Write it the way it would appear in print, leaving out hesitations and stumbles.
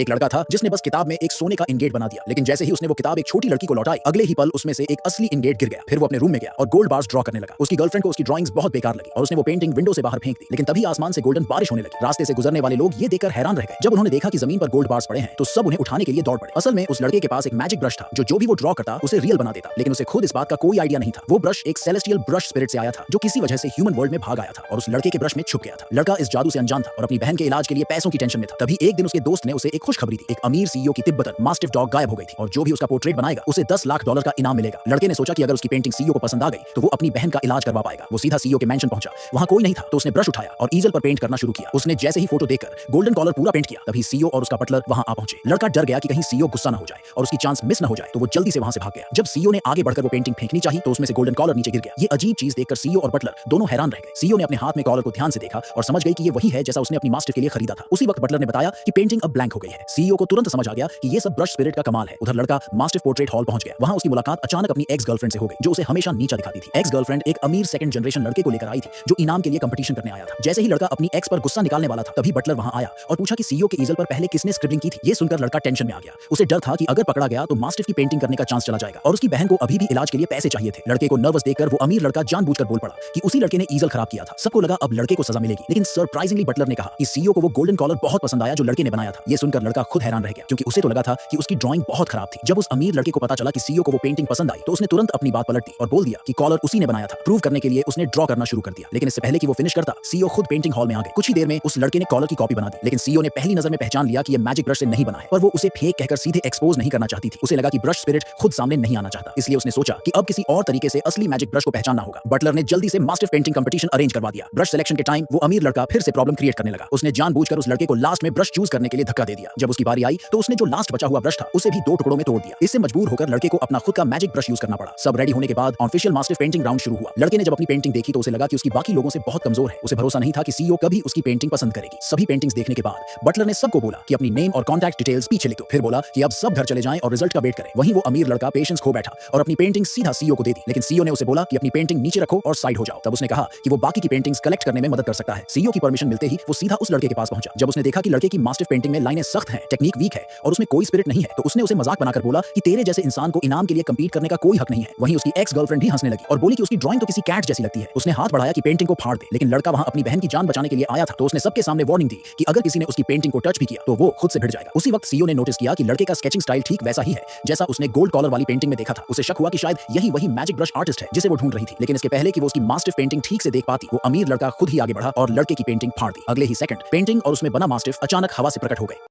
एक लड़का था जिसने बस किताब में एक सोने का इंगेट बना दिया, लेकिन जैसे ही उसने वो किताब एक छोटी लड़की को लौटाई, अगले ही पल उसमें से एक असली इंगेट गिर गया। फिर वो अपने रूम में गया और गोल्ड बार्स ड्रॉ करने लगा। उसकी गर्लफ्रेंड को उसकी ड्राइंग्स बहुत बेकार लगी और उसने वो पेंटिंग विंडो से बाहर फेंक दी। लेकिन तभी आसमान से गोल्डन बारिश होने लगी। रास्ते से गुजरने वाले लोग ये देखकर हैरान रह गए। जब उन्होंने देखा कि जमीन पर गोल्ड बार्स पड़े हैं तो सब उन्हें उठाने के लिए दौड़ पड़े। असल में उस लड़के के पास एक मैजिक ब्रश था जो भी वो ड्रॉ करता उसे रियल बना देता, लेकिन उसे खुद इस बात का कोई आइडिया नहीं था। वो ब्रश एक सेलेस्टियल ब्रश स्पिरिट से आया था जो किसी वजह से ह्यूमन वर्ल्ड में भाग आया था और उस लड़के के ब्रश में छुप गया था। लड़का इस जादू से अनजान था और अपनी बहन के इलाज के लिए पैसों की टेंशन में था। तभी एक दिन उसके दोस्त ने उसे एक खुशखबरी दी। एक अमीर सीईओ की तिब्बतन मास्टिफ डॉग गायब हो गई थी और जो भी उसका पोर्ट्रेट बनाएगा उसे $10 लाख का इनाम मिलेगा। लड़के ने सोचा कि अगर उसकी पेंटिंग सीईओ को पसंद आ गई तो वो अपनी बहन का इलाज करवा पाएगा। वो सीधा सीईओ के मेंशन पहुंचा। वहां कोई नहीं था तो उसने ब्रश उठाया और ईजल पर पेंट करना शुरू किया। उसने जैसे ही फोटो देखकर गोल्डन कॉलर पूरा पेंट किया तभी सीईओ और उसका बटलर वहां आ पहुंचे। लड़का डर गया कि कहीं सीईओ गुस्सा न हो जाए और उसकी चांस मिस न हो जाए, तो वो जल्दी से वहां से भाग गया। जब सीईओ ने आगे बढ़कर वो पेंटिंग फेंकनी चाहिए तो उसमें से गोल्डन कॉलर नीचे गिर गया। ये अजीब चीज देखकर सीईओ और बटलर दोनों हैरान रह गए। सीईओ ने अपने हाथ में कॉलर को ध्यान से देखा और समझ गई कि ये वही है जैसा उसने अपनी मास्टर के लिए खरीदा था। उसी वक्त बटलर ने बताया कि पेंटिंग अब ब्लैंक हो गई है। सीईओ को तुरंत समझ आ गया कि ये सब ब्रश स्पिरिट का कमाल है। उधर लड़का मास्टिफ पोर्ट्रेट हॉल पहुंच गया। वहां उसकी मुलाकात अचानक अपनी एक्स गर्लफ्रेंड से हो गई जो उसे हमेशा नीचा दिखाती थी। एक्स गर्लफ्रेंड एक अमीर सेकंड जनरेशन लड़के को लेकर आई थी जो इनाम के लिए कंपटीशन करने आया था। जैसे ही लड़का अपनी एक्स पर गुस्सा निकालने वाला था तभी बटलर वहां आया और पूछा कि सीईओ के ईजल पर पहले किसने स्क्रिबलिंग की थी। ये सुनकर लड़का टेंशन में आ गया। उसे डर था कि अगर पकड़ा गया तो मास्टिफ की पेंटिंग करने का चांस चला जाएगा और उसकी बहन को अभी भी इलाज के लिए पैसे चाहिए थे। लड़के को नर्वस देखकर वो अमीर लड़का जानबूझकर बोल पड़ा कि उसी लड़के ने ईजल खराब किया था। सबको लगा अब लड़के को सजा मिलेगी, लेकिन सरप्राइजिंगली बटलर ने कहा कि सीईओ को वो गोल्डन कॉलर बहुत पसंद आया जो लड़के ने बनाया था। ये सुनकर लड़का खुद हैरान रह गया क्योंकि उसे तो लगा था कि उसकी ड्राइंग बहुत खराब थी। जब उस अमीर लड़के को पता चला कि सीईओ को वो पेंटिंग पसंद आई तो उसने तुरंत अपनी बात पलट दी और बोल दिया कि कॉलर उसी ने बनाया था। प्रूव करने के लिए उसने ड्रॉ करना शुरू कर दिया, लेकिन इससे पहले कि वो फिनिश करता सीईओ खुद पेंटिंग हॉल में आ गए। कुछ ही देर में उस लड़के ने कॉलर की कॉपी बना दी, लेकिन सीईओ ने पहली नजर में पहचान लिया कि ये मैजिक ब्रश से नहीं बना है, पर वो उसे फेक कहकर सीधे एक्सपोज नहीं करना चाहती थी। उसे लगा कि ब्रश स्पिरिट खुद सामने नहीं आना चाहता, इसलिए उसने सोचा कि अब किसी और तरीके से असली मैजिक ब्रश को पहचानना होगा। बटलर ने जल्दी से मास्टिफ पेंटिंग कंपटीशन अरेंज करवा दिया। ब्रश सिलेक्शन के टाइम वो अमीर लड़का फिर से प्रॉब्लम क्रिएट करने लगा। उसने जानबूझकर उस लड़के को लास्ट में ब्रश चूज करने के लिए धक्का दे दिया। जब उसकी बारी आई तो उसने जो लास्ट बचा हुआ ब्रश था उसे भी 2 टुकड़ों में तोड़ दिया। इससे मजबूर होकर लड़के को अपना खुद का मैजिक ब्रश यूज करना पड़ा। सब रेडी होने के बाद ऑफिशियल मास्टिफ पेंटिंग राउंड शुरू हुआ। लड़के ने जब अपनी पेंटिंग देखी तो उसे लगा कि उसकी बाकी लोगों से बहुत कमजोर है। उसे भरोसा नहीं था कि सीईओ कभी उसकी पेंटिंग पसंद करेगी। सभी पेंटिंग्स देखने के बाद बटलर ने सबको बोला कि अपनी नेम और कॉन्टैक्ट डिटेल्स पीछे लिख दो। फिर बोला कि अब सब घर चले जाएं और रिजल्ट का वेट करें। वहीं वो अमीर लड़का पेशेंस खो बैठा और अपनी पेंटिंग सीधा सीईओ को दे दी, लेकिन सीईओ ने उसे बोला कि अपनी पेंटिंग नीचे रखो और साइड हो जाओ। तब उसने कहा कि वो बाकी की पेंटिंग्स कलेक्ट करने में मदद कर सकता है। सीईओ की परमिशन मिलते ही वो सीधा उस लड़के के पास पहुंचा। जब उसने देखा कि लड़के की मास्टिफ पेंटिंग में लाइनें सख्त हैं, टेक्निक वीक है और उसमें कोई स्पिरिट नहीं है, तो उसने उसे मजाक बनाकर बोला कि तेरे जैसे इंसान को इनाम के लिए कंपीट करने का कोई हक नहीं है। वहीं उसकी एक्स गर्लफ्रेंड भी हंसने लगी और बोली कि उसकी ड्राइंग तो किसी कैट जैसी लगती है। उसने हाथ बढ़ाया कि पेंटिंग को फाड़ दे, लेकिन लड़का वहां अपनी बहन की जान बचाने के लिए आया था, तो उसने सबके सामने वार्निंग दी कि अगर किसी ने उसकी पेंटिंग को टच भी किया तो वो खुद से भिड़ जाएगा। उसी वक्त सीईओ ने नोटिस किया कि लड़के का स्केचिंग स्टाइल ठीक वैसा ही है जैसा उसने गोल्ड कॉलर वाली पेंटिंग में देखा था। उसे शक हुआ कि शायद यही वही मैजिक ब्रश आर्टिस्ट है जिसे वो ढूंढ रही थी, लेकिन इसके पहले कि वो उसकी मास्टिफ पेंटिंग ठीक से देख पाती वो अमीर लड़का खुद ही आगे बढ़ा और लड़के की पेंटिंग फाड़ दी। अगले ही सेकंड पेंटिंग और उसमें बना मास्टिफ अचानक हवा से प्रकट हो गए।